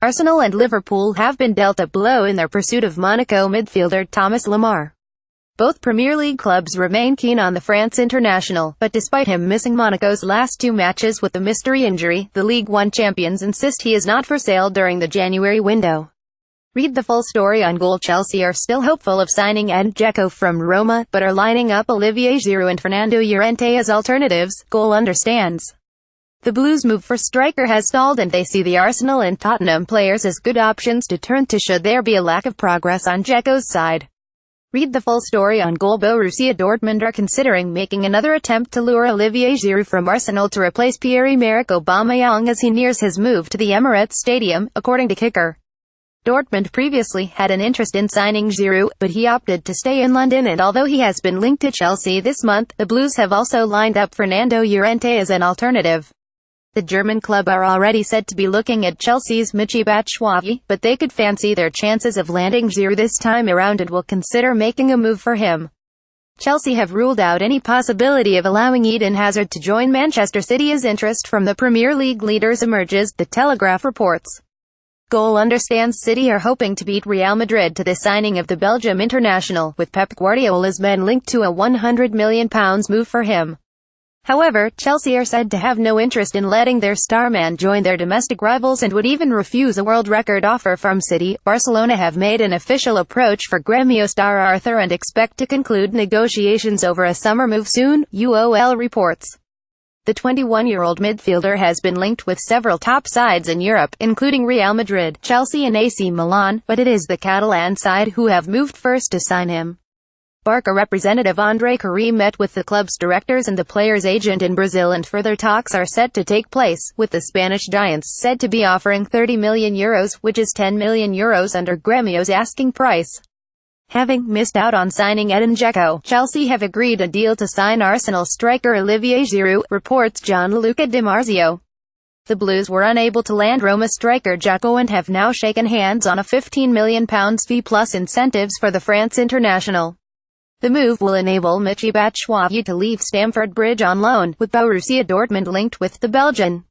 Arsenal and Liverpool have been dealt a blow in their pursuit of Monaco midfielder Thomas Lemar. Both Premier League clubs remain keen on the France international, but despite him missing Monaco's last two matches with a mystery injury, the League One champions insist he is not for sale during the January window. Read the full story on Goal. Chelsea are still hopeful of signing Edin Dzeko from Roma, but are lining up Olivier Giroud and Fernando Llorente as alternatives, Goal understands. The Blues' move for striker has stalled, and they see the Arsenal and Tottenham players as good options to turn to should there be a lack of progress on Dzeko's side. Read the full story on Goal. Borussia Dortmund are considering making another attempt to lure Olivier Giroud from Arsenal to replace Pierre-Emerick Aubameyang as he nears his move to the Emirates Stadium, according to Kicker. Dortmund previously had an interest in signing Giroud, but he opted to stay in London, and although he has been linked to Chelsea this month, the Blues have also lined up Fernando Llorente as an alternative. The German club are already said to be looking at Chelsea's Michy Batshuayi, but they could fancy their chances of landing Giroud this time around and will consider making a move for him. Chelsea have ruled out any possibility of allowing Eden Hazard to join Manchester City as interest from the Premier League leaders emerges, The Telegraph reports. Goal understands City are hoping to beat Real Madrid to the signing of the Belgium international, with Pep Guardiola's men linked to a £100 million move for him. However, Chelsea are said to have no interest in letting their star man join their domestic rivals and would even refuse a world record offer from City. Barcelona have made an official approach for Gremio star Arthur and expect to conclude negotiations over a summer move soon, UOL reports. The 21-year-old midfielder has been linked with several top sides in Europe, including Real Madrid, Chelsea and AC Milan, but it is the Catalan side who have moved first to sign him. Barca representative André Karim met with the club's directors and the player's agent in Brazil, and further talks are set to take place, with the Spanish giants said to be offering €30 million, which is €10 million under Gremio's asking price. Having missed out on signing Edin Dzeko, Chelsea have agreed a deal to sign Arsenal striker Olivier Giroud, reports Gianluca Di Marzio. The Blues were unable to land Roma striker Dzeko and have now shaken hands on a £15 million fee plus incentives for the France international. The move will enable Michy Batshuayi to leave Stamford Bridge on loan, with Borussia Dortmund linked with the Belgian.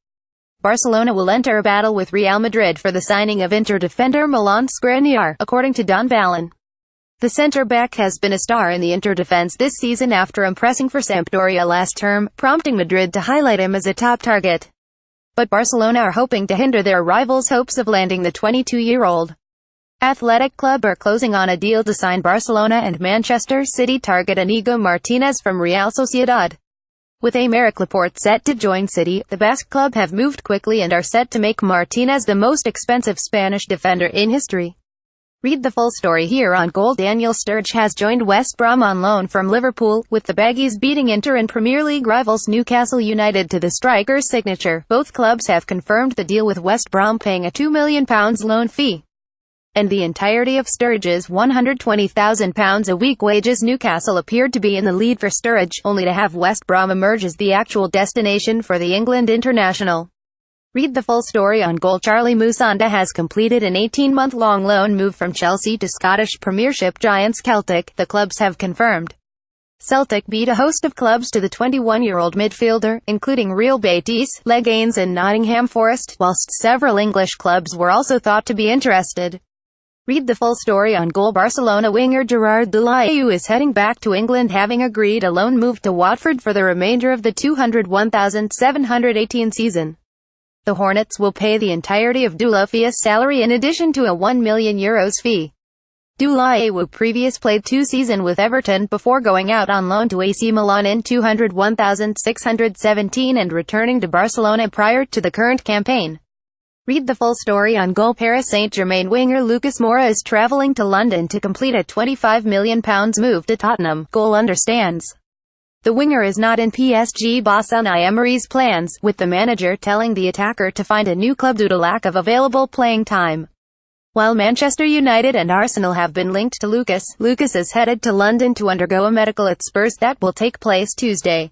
Barcelona will enter a battle with Real Madrid for the signing of Inter defender Milan Skriniar, according to Don Balon. The centre-back has been a star in the Inter defense this season after impressing for Sampdoria last term, prompting Madrid to highlight him as a top target. But Barcelona are hoping to hinder their rivals' hopes of landing the 22-year-old. Athletic Club are closing on a deal to sign Barcelona and Manchester City target Inigo Martinez from Real Sociedad. With Aymeric Laporte set to join City, the Basque club have moved quickly and are set to make Martinez the most expensive Spanish defender in history. Read the full story here on Goal. Daniel Sturridge has joined West Brom on loan from Liverpool, with the Baggies beating Inter and Premier League rivals Newcastle United to the striker's signature. Both clubs have confirmed the deal, with West Brom paying a £2 million loan fee and the entirety of Sturridge's £120,000 a week wages. Newcastle appeared to be in the lead for Sturridge, only to have West Brom emerge as the actual destination for the England international. Read the full story on Goal. Charlie Musonda has completed an 18-month-long loan move from Chelsea to Scottish Premiership giants Celtic, the clubs have confirmed. Celtic beat a host of clubs to the 21-year-old midfielder, including Real Betis, Leganes and Nottingham Forest, whilst several English clubs were also thought to be interested. Read the full story on Goal. Barcelona winger Gerard Deulofeu is heading back to England, having agreed a loan move to Watford for the remainder of the 201,718 season. The Hornets will pay the entirety of Deulofeu's salary in addition to a €1 million fee. Deulofeu previously played 2 seasons with Everton before going out on loan to AC Milan in 201,617 and returning to Barcelona prior to the current campaign. Read the full story on Goal. Paris Saint-Germain winger Lucas Moura is travelling to London to complete a £25 million move to Tottenham, Goal understands. The winger is not in PSG boss Unai Emery's plans, with the manager telling the attacker to find a new club due to lack of available playing time. While Manchester United and Arsenal have been linked to Lucas is headed to London to undergo a medical at Spurs that will take place Tuesday.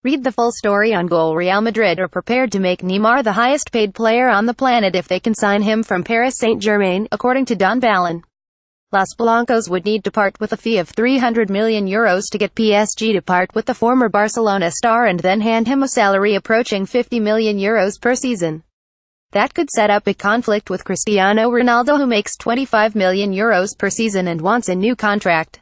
Read the full story on Goal. Real Madrid are prepared to make Neymar the highest paid player on the planet if they can sign him from Paris Saint-Germain, according to Don Balon. Los Blancos would need to part with a fee of €300 million to get PSG to part with the former Barcelona star and then hand him a salary approaching €50 million per season. That could set up a conflict with Cristiano Ronaldo, who makes €25 million per season and wants a new contract.